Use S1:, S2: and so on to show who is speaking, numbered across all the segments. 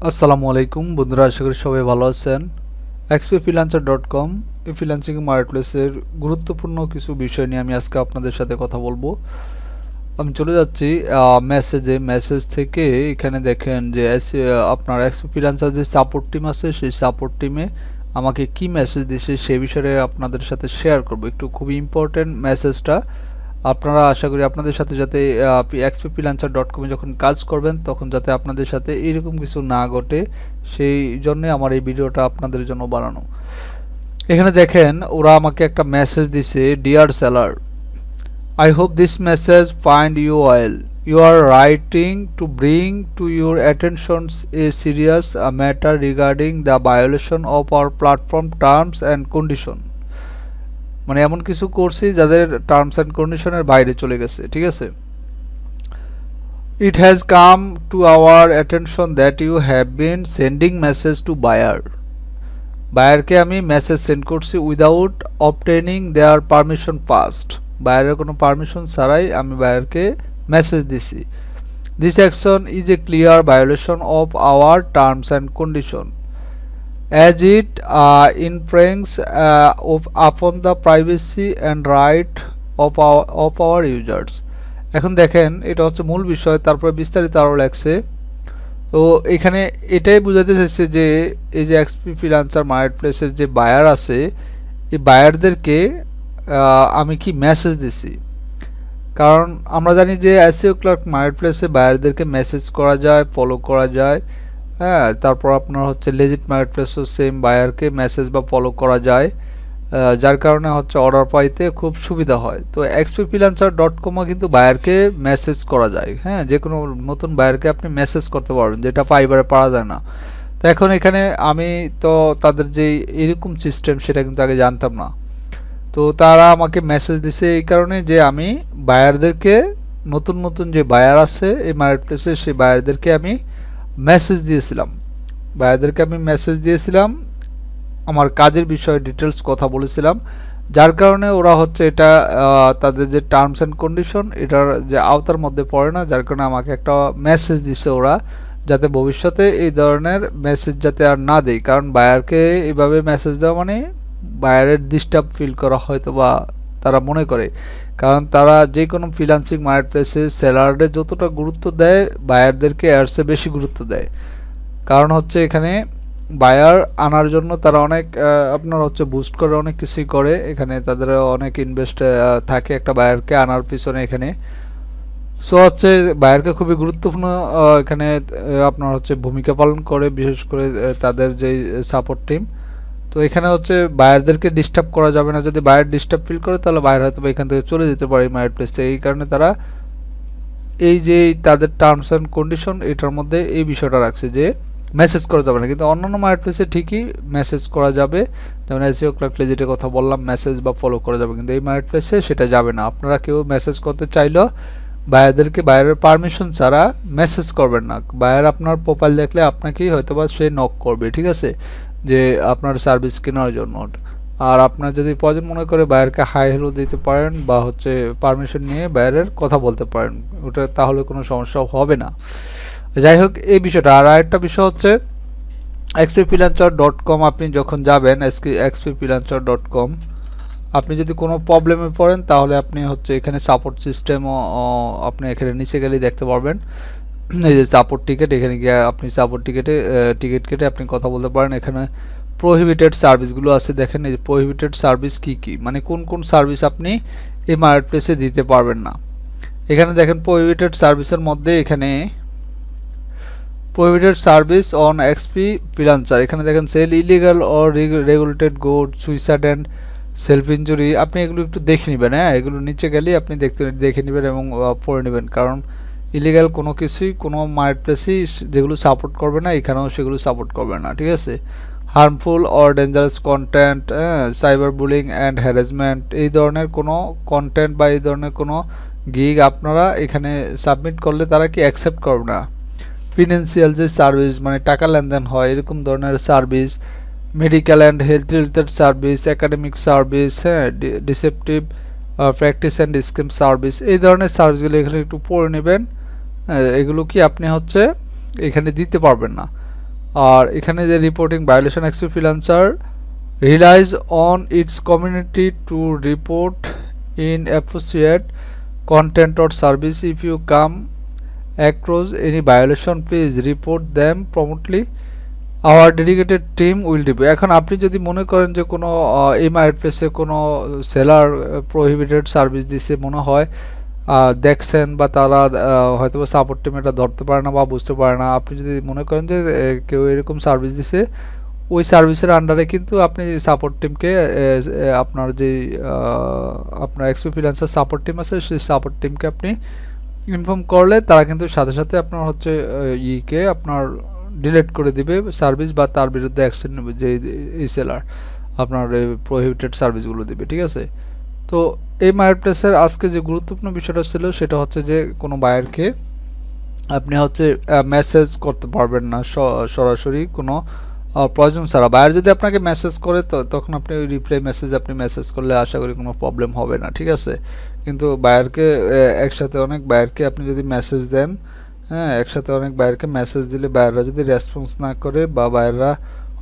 S1: আসসালামু আলাইকুম বন্ধুরা, আশা করি সবাই ভালো আছেন। xpfreelancer.com এই ফ্রিল্যান্সিং মার্কেটপ্লেসের গুরুত্বপূর্ণ কিছু বিষয় নিয়ে আমি আজকে আপনাদের সাথে কথা বলবো। আমি চলে যাচ্ছি মেসেজ থেকে। এখানে দেখেন যে আপনার xpfreelancer যে সাপোর্ট টিম আছে, সেই সাপোর্ট টিমে আমাকে কি মেসেজ দিয়েছে সেই বিষয়ে আপনাদের সাথে শেয়ার করব। একটু খুবই ইম্পর্টেন্ট মেসেজটা। আপনারা আশা করি আপনাদের সাথে যাতে xpfreelancer.com যখন কাজ করবেন তখন যাতে আপনাদের সাথে এরকম কিছু না ঘটে, সেই জন্য আমার এই ভিডিওটা আপনাদের জন্য বানানো। এখানে দেখেন ওরা আমাকে একটা মেসেজ দিছে, dear seller, I hope this message find you well. You are writing to bring to your attention a serious matter regarding the violation of our platform terms and condition. মানে এমন কিছু করছি যাদের টার্মস অ্যান্ড কন্ডিশনের বাইরে চলে গেছে, ঠিক আছে। It has come to our attention that you have been sending message to buyer. বায়ারকে আমি মেসেজ সেন্ড করছি উইদাউট অবটেনিং দেয়ার পারমিশন ফার্স্ট। বায়ারের কোনো পারমিশন ছাড়াই আমি বায়ারকে মেসেজ দিছি। This action is a clear violation of our terms and condition as it infringes upon the privacy and right of our users. এখন দেখেন এটা হচ্ছে মূল বিষয়, তারপরে বিস্তারিত আরও লাগছে। তো এখানে এটাই বোঝাতে চাইছে যে এই যে xpfreelancer মার্কেটপ্লেসের যে বায়ার আছে, এই বায়ারদেরকে আমি কি মেসেজ দিছি। কারণ আমরা জানি যে SEO ক্লার্ক মার্কেটপ্লেসে বায়ারদেরকে মেসেজ করা যায়, ফলো করা যায়। হ্যাঁ, তারপর আপনার হচ্ছে লেজিট মার্কেটপ্লেসও সেম বায়ারকে মেসেজ বা ফলো করা যায়, যার কারণে হচ্ছে অর্ডার পাইতে খুব সুবিধা হয়। তো xpfreelancer.comও কিন্তু বায়ারকে মেসেজ করা যায়। হ্যাঁ, যে কোনো নতুন বায়ারকে আপনি মেসেজ করতে পারবেন, যেটা ফাইবারে পারা যায় না। তো এখন এখানে আমি তো তাদের যে এরকম সিস্টেম সেটা কিন্তু আগে জানতাম না। তো তারা আমাকে মেসেজ দিছে এই কারণে যে আমি বায়ারদেরকে, নতুন নতুন যে বায়ার আছে এই মার্কেটপ্লেসে, সেই বায়ারদেরকে আমি মেসেজ দিয়েছিলাম, আমার কাজের বিষয়ে ডিটেলস কথা বলেছিলাম, যার কারণে ওরা হচ্ছে এটা তাদের যে টার্মস অ্যান্ড কন্ডিশন এটার যে আওতার মধ্যে পড়ে না, যার কারণে আমাকে একটা মেসেজ দিছে ওরা, যাতে ভবিষ্যতে এই ধরনের মেসেজ যাতে আর না দেয়। কারণ বায়ারকে এইভাবে মেসেজ দেওয়া মানে বায়ারের ডিস্টার্ব ফিল করা হয়তো বা তারা মনে করে। কারণ তারা যে কোনো ফ্রিল্যান্সিং মার্কেটপ্লেসে সেলারদের যতটা গুরুত্ব দেয়, বায়ারদেরকে এর চেয়ে বেশি গুরুত্ব দেয়। কারণ হচ্ছে এখানে বায়ার আনার জন্য তারা অনেক আপনার হচ্ছে বুস্ট করে, অনেক কিছুই করে। এখানে তাদের অনেক ইনভেস্ট থাকে একটা বায়ারকে আনার পিছনে এখানে। সো হচ্ছে বায়ারকে খুবই গুরুত্বপূর্ণ এখানে আপনার হচ্ছে ভূমিকা পালন করে, বিশেষ করে তাদের যেই সাপোর্ট টিম। তো এখানে হচ্ছে বায়ারদেরকে ডিস্টার্ব করা যাবে না। যদি বায়ার ডিস্টার্ব ফিল করে তাহলে বায়ার হয়তো এখান থেকে চলে যেতে পারে মার্কেটপ্লেস থেকে। এই কারণে তারা এই যে তাদের টার্মস অ্যান্ড কন্ডিশন এটার মধ্যে এই বিষয়টা রাখছে যে মেসেজ করা যাবে না। কিন্তু অন্যান্য মার্কেটপ্লেসে ঠিকই মেসেজ করা যাবে, যেমন SEO ক্লার্ক যেটা কথা বললাম, মেসেজ বা ফলো করা যাবে। কিন্তু এই মার্কেটপ্লেসে সেটা যাবে না। আপনারা কেউ মেসেজ করতে চাইলেও বায়ারদেরকে বায়ারের পারমিশন ছাড়া মেসেজ করবেন না। বায়ার আপনার প্রোফাইল দেখলে আপনাকেই হয়তোবা সে নক করবে, ঠিক আছে, যে আপনার সার্ভিস কেনার জন্য। আর আপনার যদি প্রয়োজন মনে করে বায়ারকে হাই হ্যালো দিতে পারেন বা হচ্ছে পারমিশন নিয়ে বায়ারের কথা বলতে পারেন, ওটা তাহলে কোনো সমস্যা হবে না। যাই হোক এই বিষয়টা। আর আরেকটা বিষয় হচ্ছে xpfreelancer.com আপনি যখন যাবেন xpfreelancer.com, আপনি যদি কোনো প্রবলেমে পড়েন তাহলে আপনি হচ্ছে এখানে সাপোর্ট সিস্টেমও আপনি এখানে নিচে গেলেই দেখতে পারবেন। এই যে সাপোর্ট টিকেট, এখানে গিয়ে আপনি সাপোর্ট টিকিট কেটে আপনি কথা বলতে পারেন। এখানে প্রোহিবিটেড সার্ভিসগুলো আছে, দেখেন এই প্রোহিবিটেড সার্ভিস কি কি, মানে কোন কোন সার্ভিস আপনি এই মার্কেটপ্লেসে দিতে পারবেন না। এখানে দেখেন প্রোহিবিটেড সার্ভিসের মধ্যে এখানে প্রোহিবিটেড সার্ভিস অন xpfreelancer, এখানে দেখেন sell illegal or regulated good, suicide and self injury. আপনি এগুলো একটু দেখে নেবেন। হ্যাঁ, এগুলো নিচে গেলেই আপনি দেখে নেবেন এবং পড়ে নেবেন। কারণ ইলিগাল কোনো কিছুই কোনো মার্কেটপ্লেসই যেগুলো সাপোর্ট করবে না, এখানেও সেগুলো সাপোর্ট করবে না, ঠিক আছে। Harmful or dangerous content, cyber bullying and harassment, এই ধরনের কোনো কন্টেন্ট বা এই ধরনের কোনো গিগ আপনারা এখানে সাবমিট করলে তারা কি অ্যাকসেপ্ট করবে না। ফিনান্সিয়াল যে সার্ভিস, মানে টাকা লেনদেন হয় এরকম ধরনের service, medical and health related service, academic service, হ্যাঁ, deceptive practice and scheme service, এই ধরনের সার্ভিসগুলো এখানে একটু পড়ে নেবেন। এগুলো কি আপনি হচ্ছে এখানে দিতে পারবেন না। আর এখানে যে reporting violation XP freelancer relies on its community to report in appropriate content or service. If you come across any violation, please report them promptly. Our dedicated team will review. এখন আপনি যদি মনে করেন যে কোনো এই মার্কেটপ্লেসে কোনো সেলার প্রহিবিটেড সার্ভিস দিছে মনে হয়, দেখছেন বা তারা হয়তো সাপোর্ট টিম এটা ধরতে পারে না বা বুঝতে পারে না, আপনি যদি মনে করেন যে কেউ এরকম সার্ভিস দিছে, ওই সার্ভিসের আন্ডারে কিন্তু আপনি সাপোর্ট টিমকে আপনার যে আপনার এক্সপি ফ্রিল্যান্সার সাপোর্ট টিম আছে সেই সাপোর্ট টিমকে আপনি ইনফর্ম করলে তারা কিন্তু সাথে সাথে আপনার হচ্ছে ইকে আপনার ডিলিট করে দিবে সার্ভিস বা তার বিরুদ্ধে অ্যাকশন নেবে, যে এই সেলার আপনার প্রহিবিটেড সার্ভিসগুলো দিবে। ঠিক আছে, তো এই মার্কেটপ্লেসের আজকে যে গুরুত্বপূর্ণ বিষয়টা ছিল সেটা হচ্ছে যে কোনো বায়ারকে আপনি হচ্ছে মেসেজ করতে পারবেন না সরাসরি কোনো প্রয়োজন ছাড়া। বায়ার যদি আপনাকে মেসেজ করে তো তখন আপনি ওই রিপ্লাই মেসেজ আপনি মেসেজ করলে আশা করি কোনো প্রবলেম হবে না। ঠিক আছে, কিন্তু বায়ারকে একসাথে অনেক বায়ারকে আপনি যদি মেসেজ দেন, হ্যাঁ একসাথে অনেক বায়ারকে মেসেজ দিলে বায়াররা যদি রেসপন্স না করে বা বায়াররা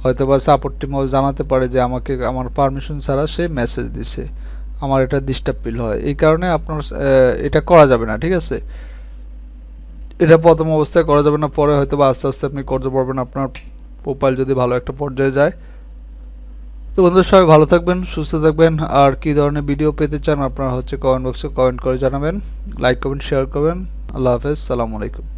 S1: হয়তো বা সাপোর্ট টিমও জানাতে পারে যে আমাকে আমার পারমিশন ছাড়া সে মেসেজ দিছে, আমার এটা ডিস্টার্ব ফিল হয়, এই কারণে আপনার এটা করা যাবে না। ঠিক আছে, এটা প্রথম অবস্থায় করা যাবে না, পরে হয়তো বা আস্তে আস্তে আপনি করতে পারবেন আপনার প্রোফাইল যদি ভালো একটা পর্যায়ে যায়। তো বন্ধুরা সবাই ভালো থাকবেন, সুস্থ থাকবেন। আর কী ধরনের ভিডিও পেতে চান আপনারা হচ্ছে কমেন্ট বক্সে কমেন্ট করে জানাবেন, লাইক করবেন, শেয়ার করবেন। আল্লাহ হাফেজ, সালামু আলাইকুম।